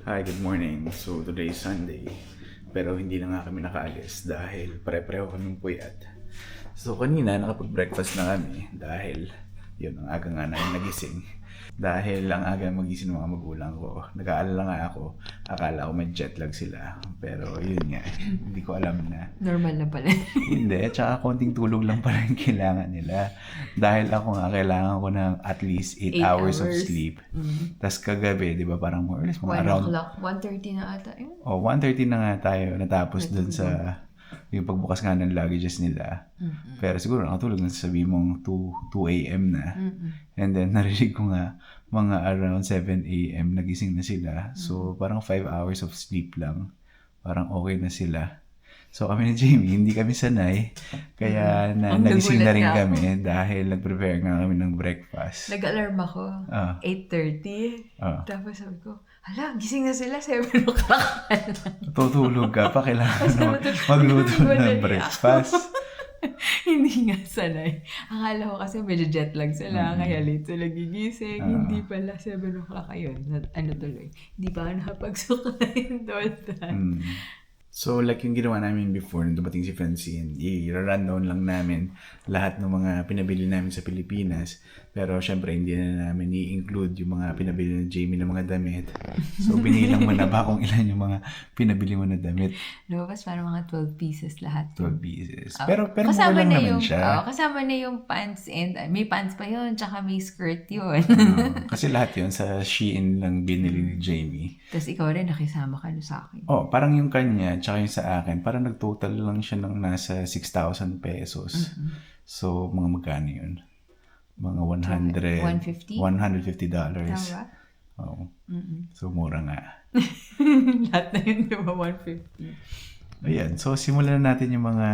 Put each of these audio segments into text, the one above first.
Hi, good morning. So, today is Sunday. Pero hindi na nga kami nakaalis dahil pare-pareho kaming puyat. So, kanina nakapag-breakfast na kami dahil yun, ang aga nga namin nagising. Dahil ang aga magising ng mga magulang ko. Nag-aalala nga ako. Akala ko may jet lag sila. Pero yun nga, hindi ko alam na. Normal na pala. Hindi, tsaka konting tulog lang pala yung kailangan nila. Dahil ako nga, kailangan ko ng at least 8 hours of sleep. Tapos kagabi, di ba, parang more or less, mga 1 around... o'clock, 1:30 na ata yun. 1:30 na nga tayo natapos dun sa yung pagbukas nga ng luggages nila. Pero siguro nakatulog na sabi mong 2 a.m. na. And then narinig ko nga mga around 7 a.m. nagising na sila. So parang 5 hours of sleep lang. Parang okay na sila. So kami ni Jamie, hindi kami sanay. Kaya nagising na rin kami dahil nag-prepare nga kami ng breakfast. Nag-alarm ako. 8:30. Tapos sabi ko, hala, gising na sila, 7 o'clock. Tutulog ka pa, kailangan magluto ng breakfast. Hindi nga sanay. Akala ko kasi medyo jet lag sila, kaya late sila gigising. Hindi pala 7 o'clock ayun. Ano tuloy? Hindi pa ako nakapagsukayin doon. So, like yung ginawa namin before, nung dumating si Francine, i-rundown lang namin lahat ng mga pinabili namin sa Pilipinas. Pero, syempre, hindi na namin i-include yung mga pinabili ng Jamie ng mga damit. So, binilang mo na ba kung ilan yung mga pinabili mo na damit? Lumabas parang mga 12 pieces lahat. 12 pieces. Pero mura lang naman siya. Kasama na yung pants and may pants pa yun, tsaka may skirt yun. Kasi lahat yun sa Shein lang binili ni Jamie. Tapos ikaw rin, nakisama ka doon sa akin. Parang yung kanya, tsaka yung sa akin, parang nag-total lang siya ng nasa 6,000 pesos. So, mga magkano yun? Mga $150. Tama? Oo. So, mura nga. Lahat na yun, di ba? 150. Ayan. So, simulan na natin yung mga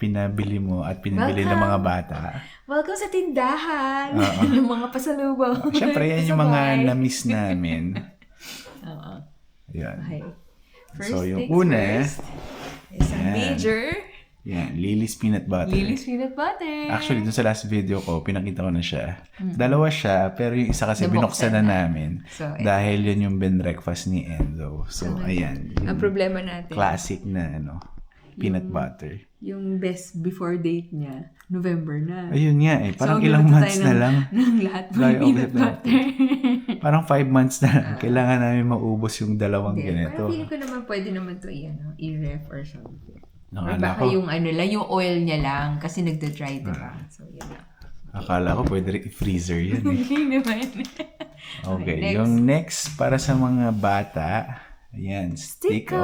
pinabili mo at pinabili ng mga bata. Welcome sa tindahan! Yung mga pasalubong. Siyempre, yan yung mga na-miss namin. Oo. Ayan. Okay. First So, yung una, is a major yan, Lily's Peanut Butter. Lily's Peanut Butter. Actually, dun sa last video ko, pinakita ko na siya. Dalawa siya, pero yung isa kasi binuksan na namin. So, dahil yun yung breakfast ni Enzo. So, ayan. Ang problema natin. Classic na, peanut butter. Yung best before date niya, November na. Ayun nga parang ilang months na lang. Ng lahat ng peanut butter. Parang 5 months na lang. Kailangan namin maubos yung dalawang ganito. Parang feeling ko naman pwede naman to i-ref or something. Or Akala baka ko, yung yung oil niya lang kasi nagda-dry, diba? So, yun lang. akala ko pwede rin i-freezer yan eh. Hindi naman. Okay, yung next para sa mga bata, ayan, Stick-O.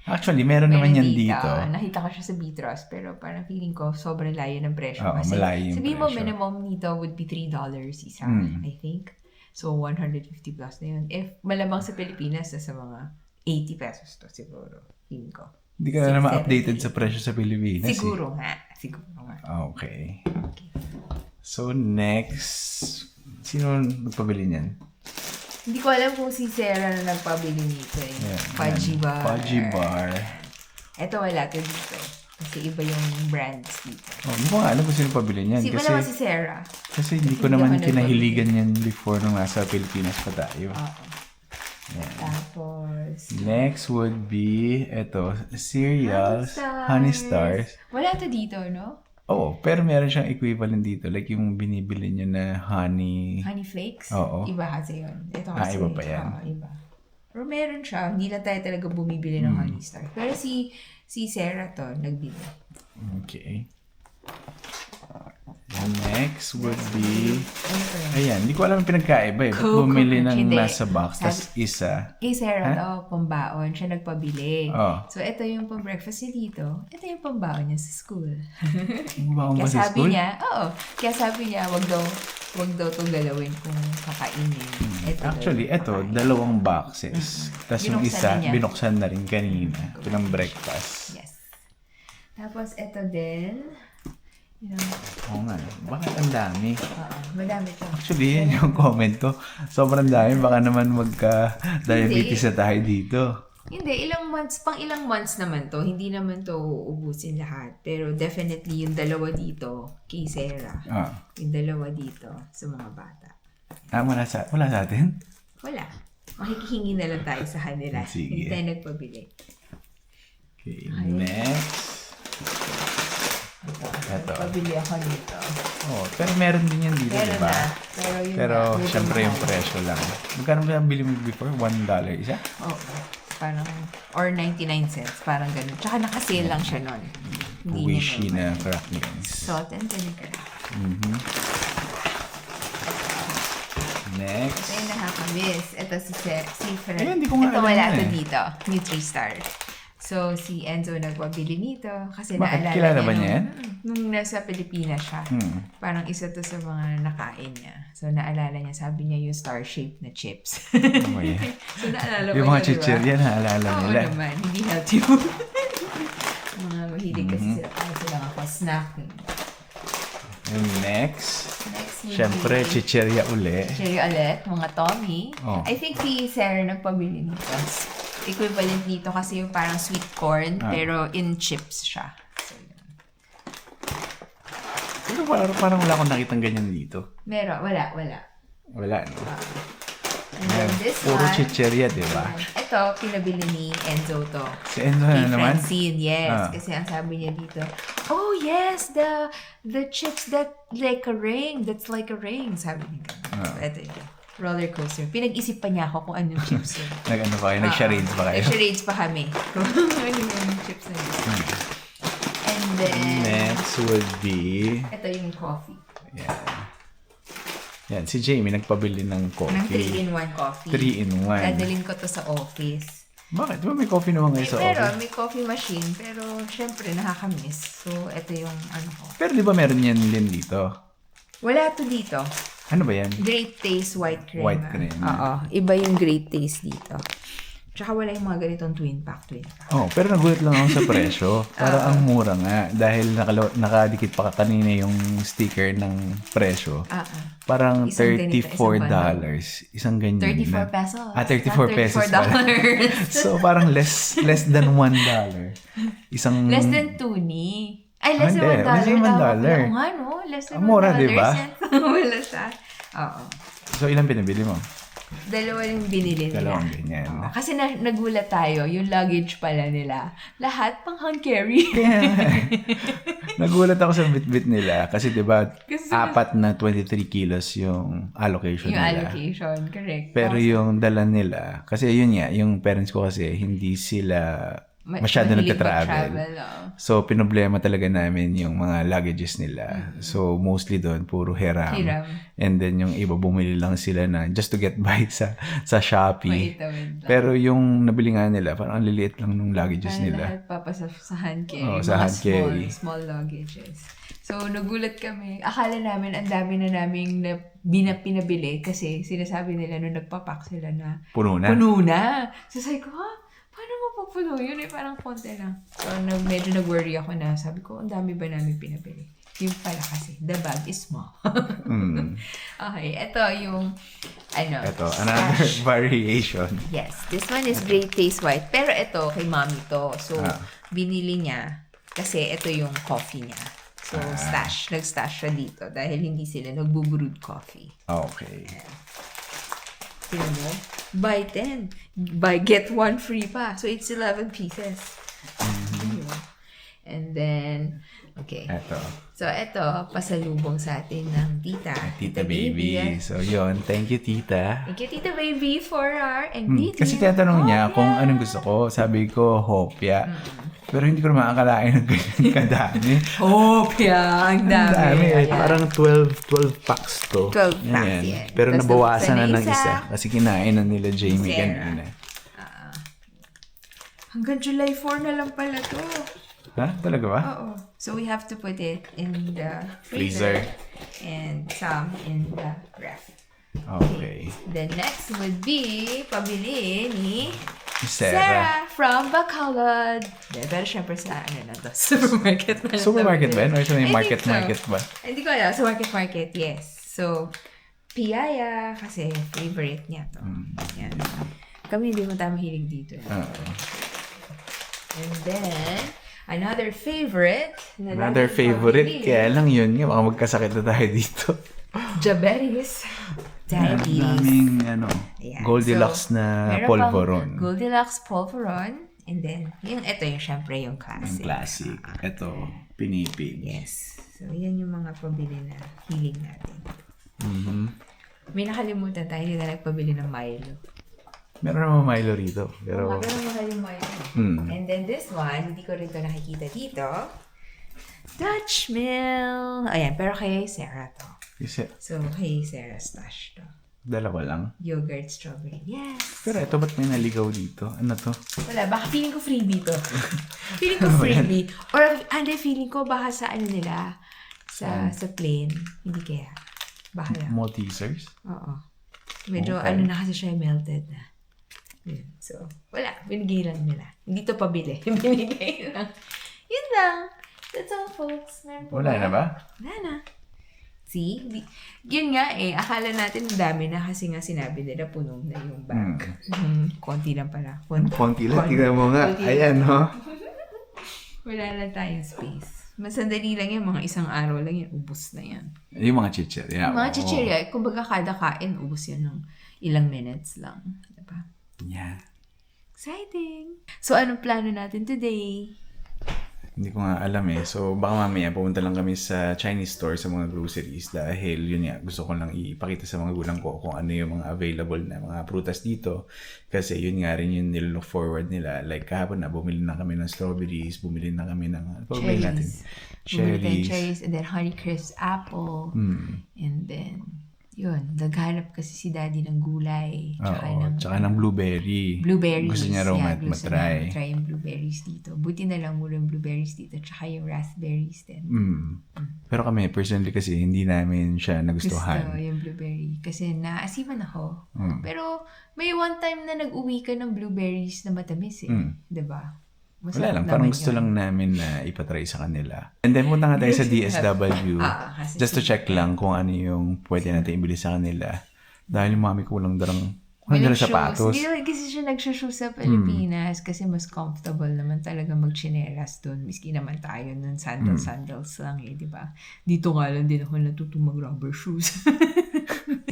Actually, meron naman yan dito. Nakita ko siya sa Bitros, pero parang feeling ko sobrang layo ng presyo. Oo, kasi malayo yung sabihin mo, presyo. minimum nito would be $3 isa, I think. So, 150 plus na yun. If malamang sa Pilipinas, nasa mga 80 pesos to siguro. Feeling ko. Hindi ka na naman updated sa presyo sa Pilipinas. Siguro nga. Okay. So, next, sino nagpabili niyan? Hindi ko alam kung si Sarah na nagpabili nito eh. Fudgy Bar. Fudgy Bar. Ito wala to dito. Kasi iba yung brands dito. Hindi ko nga alam kung sino pabili niyan. Kasi naman si Sarah. Kasi hindi ko naman kinahiligan yan before nung nasa Pilipinas pa tayo. Oo. Tapos, Next would be, cereals, Honey Stars. Wala to dito, no? Oo, pero meron siyang equivalent dito. Like yung binibili niya na honey. Honey Flakes? Oo. Iba kasi yun. Ito kasi. Iba pa yan. Iba. Pero meron siya. Hindi na tayo talaga bumibili ng Honey Stars. Pero si Sarah to, nagbili. Okay. And next would be, ayan, hindi ko alam yung pinagkaiba eh. Ba't bumili ng nasa box, tas isa? Kay Sarah to, pambaon. Siya nagpabili. Oh. So, ito yung pang-breakfast niya dito. Ito yung pambaon niya sa school. Baon ba Kaya sa school? Kaya sabi niya, wag daw itong galawin kung kakainin. Actually, ito, dalawang boxes. Tas yung isa, binuksan na rin kanina. Ito ng breakfast. Yes. Tapos, ito din. Oo nga. Bakit ang dami? Madami to. Actually, yun yung comment ko. Sobrang dami. Baka naman magka-diabetes na tayo dito. Hindi, ilang months naman to. Hindi naman to uubusin lahat. Pero definitely yung dalawa dito kay Sarah. Yung dalawa dito sa mga bata. Wala sa atin? Wala. Makikihingi na lang tayo sa kanila. Sige. Hindi tayo nagpabili. Okay, next. Ito. Pabili ako nito. Oh, pero meron din yan dito, Meron diba? na. Pero yun Pero na, medyo syempre yung mahal. presyo lang. Magkano ba bili mo before? $1 isa? Oo. Parang, or 99 cents. Parang ganun. Tsaka nakasale lang siya nun. Hindi niya Wishy normal. na cracklings. Salt and vinegar. Next. Ito yung nakakamiss. Ito si Fred. Ay, hindi ko nga Ito alam wala yan to eh. dito. Nutri-Star. So, si Enzo nagpabili nito. Kasi Bakit? naalala Kilala niya ba niya yan? nung nasa Pilipinas siya. Parang isa to sa mga nakain niya. So, naalala niya. Sabi niya yung star-shaped na chips. Oh, yeah. So, naalala Yung ko mga yun, chichirya na alala Oo nila. naman. Hindi healthy food. Mga mahilig kasi sila. Parang sila ako snacking. And next. Next would Syempre, be chichirya uli. cherry ulit, mga Tommy. Oh. I think si Sarah nagpabili nito. Equivalent nito kasi yung parang sweet corn, pero in chips siya. So, yun. Pero parang wala akong nakitang ganyan dito. Meron, wala. Wala, no? And then this Puro one, chichirya, di ba? ito, pinabili ni Enzo to. Si Enzo Kay na naman? Francine, yes. Ah. Kasi ang sabi niya dito, oh yes, the chips that like a ring, that's like a ring. Sabi niya. So, ito yun. Roller coaster. Pinag-isip pa niya ako kung anong chips yun. Nag-ano pa kayo? Nag-charades pa kayo? Nag-charades pa kami. Kung ano yung chips na yun. And then, Next would be... ito yung coffee. Yan, si Jamie nagpabili ng Ng coffee. 3-in-1 coffee. 3-in-1. Dadalhin ko to sa office. Bakit? Di ba may coffee naman kayo sa Pero office? may coffee machine, pero syempre nakakamiss. So, ito yung ano ko. Pero di ba meron yan din dito? Wala to dito. Ano ba yan? Great Taste White Cream. White cream. Oo. Iba yung Great Taste dito. Tsaka wala yung mga ganitong twin pack. Oh, pero nagulat lang ako sa presyo. Para ang mura nga. Dahil nakadikit pa kanina yung sticker ng presyo. Parang Isang ganito, $34. Isang ganyan. 34 pesos. 34 pesos pala. So, parang less than $1. Isang... Less than 2 ni. Ay, less than $1. Less than $1. Oo nga, no? Less than $1. Ang mura, di ba? Wala siya. Oo. So, ilang pinabili mo? Dalawa yung binili nila. Dalawang ganyan. Oo. Kasi nagulat tayo, yung luggage pala nila, lahat pang hand carry. Nagulat ako sa bit-bit nila. Kasi, di ba, Kasi- 4 na 23 kilos yung allocation Yung nila. allocation, correct. Pero yung dala nila, kasi yun nga, yung parents ko kasi, hindi sila masyado mahilig nagka-travel. mag-travel, oo. So, pinoblema talaga namin yung mga luggages nila. So, mostly doon, puro hiram. And then, yung iba, bumili lang sila na just to get by sa Shopee. Maitawid lang. Pero yung nabili nga nila, parang ang liliit lang nung luggages Kaya nila. lahat papasa sa hand carry. Oo, sa mga hand carry. Small luggages. So, nagulat kami. Akala namin, ang dami na naming pinabili kasi sinasabi nila nung nagpapak sila na Puno na. puno na. So, sabi ko, paano mapupuno yun? Parang konti lang. So, medyo nag-worry ako na. Sabi ko, ang dami ba namin pinabili? Yung pala kasi, the bag is small. Okay, ito yung, Ito, another variation. yes, this one is Great Taste White. Pero ito, kay mommy to. So, binili niya kasi ito yung coffee niya. So, nag-stash siya dito dahil hindi sila nagbo-brewed coffee. Okay. Tingnan mo, buy 10. Get 1 free pa. So, it's 11 pieces. And then, okay. Ito. So, ito, pasalubong sa atin ng tita. Tita Baby. So, yun. Thank you, Tita. Thank you, Tita Baby, for our ingredient. Kasi tinatanong niya kung anong gusto ko. Sabi ko, hopya. Pero hindi ko naman akalain ng ganyan kadami. Hopya! Ang dami. Dami. Ayan. Parang 12 packs to. 12 packs, Ayan. yan. Pero Tapos nabawasan na nabusan na ng isa. isa. Kasi kinain na nila Jamie Sarah. kanina. Hanggang July 4 na lang pala to. Ha? Talaga ba? Oo. So, we have to put it in the Freezer. and some in the ref. Okay. The next would be pabili ni Sarah. Sarah from Bacolod. Pero syempre sa supermarket na lang. Supermarket ba yun? Or sa may I think market so. ba? Hindi ko alam. Sa market, yes. So, Piaya, kasi favorite niya to. Yan. Kami hindi mo tayo mahilig dito. And then, another favorite. Na Another lagi favorite. pabili. Kaya lang yun nga. Baka magkasakit na tayo dito. Diabetes. Ang Diabetes. daming, Ayan. Goldilocks na Meron polvoron. pang Goldilocks Polvoron. And then, ito yung syempre yung Ang classic. classic. Ito, pinipig. Yes. So, yan yung mga pabili na hiling natin. Mhm. May nakalimutan tayo, hindi na nagpabili ng Milo. Meron naman Milo rito. Pero, Pero mahal yung Milo. And then this one, hindi ko rin ito nakikita dito. Dutch Mill. Ayan, pero kay Sarah to. kasi, So, kay Sarah stash to. dalawa lang. Yogurt strawberry. Yes! Pero ito, ba't may naligaw dito? Ano to? Wala, baka feeling ko freebie to. Feeling ko freebie. Or, feeling ko baka sa ano nila, sa plain. Hindi kaya. Baka lang. Maltesers? Oo. Medyo Okay. na kasi siya melted na. Yun. So, wala. Binigay lang nila. Hindi to pabili. Binigay lang. Yun lang. That's all, folks. Meron po Wala ba? na ba? Wala na. See? Yun nga akala natin dami na kasi nga sinabi nila puno na yung bag. Konti lang pala. Konti lang. Tignan mo nga. Konti. Ayan, no? Wala lang tayong space. Masandali lang yan. Mga isang araw lang yan. Ubus na yan. Yung mga chichir. Yeah, Mga oo. chichirya, kumbaga kada kain, ubus yan ng ilang minutes lang. Diba? Yeah. Exciting! So, anong plano natin today? Hindi ko nga alam eh. So, baka mamaya pumunta lang kami sa Chinese store sa mga groceries dahil yun nga, gusto ko lang ipakita sa mga gulang ko kung ano yung mga available na mga prutas dito. Kasi yun nga rin yung nilook forward nila. Like kahapon na, bumili na kami ng strawberries, bumili na kami ng, bumili natin. Bumili tayong cherries, and then Honeycrisp apple. And then, yun, naghanap kasi si daddy ng gulay. Tsaka ng blueberry. Blueberries. Gusto niya raw gusto matry. niya try yung blueberries dito. Buti na lang muna yung blueberries dito. Tsaka yung raspberries din. Pero kami, personally kasi, hindi namin siya Gusto nagustuhan. yung blueberry. Kasi naasiman ako. Pero may one time na nag-uwi ka ng blueberries na matamis eh. Diba? Wala lang, parang gusto lang namin na ipatry sa kanila. And then, punta nga tayo sa DSW kasi just to check lang kung ano yung pwede natin ibili sa kanila. Dahil yung mami ko walang dalang sapatos. Hindi naman kasi siya nagsashoes sa Pilipinas kasi mas comfortable naman talaga magchinelas doon. Miski naman tayo nun, sandals lang di ba? Dito nga lang din ako natutong mag-rubber shoes.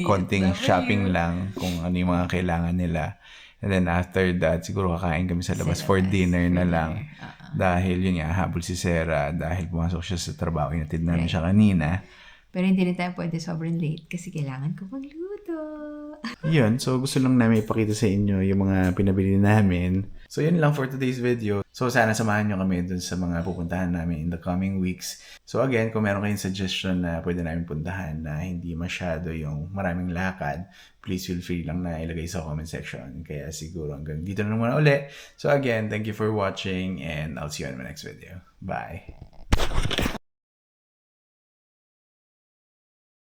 Konting shopping lang kung ano yung mga kailangan nila. And then after that, siguro kakain kami sa labas for dinner na lang. Dahil yun nga, habol si Sarah dahil pumasok siya sa trabaho. Inatid namin siya kanina. Pero hindi na tayo pwede sobrang late kasi kailangan ko magluto. Yun, so gusto lang namin ipakita sa inyo yung mga pinabili namin. So yun lang for today's video. So sana samahan nyo kami dun sa mga pupuntahan namin in the coming weeks. So again, kung meron kayong suggestion na pwede namin puntahan na hindi masyado yung maraming lakad, please feel free lang na ilagay sa comment section. Kaya siguro hanggang dito na muna uli. So again, thank you for watching and I'll see you in my next video. Bye!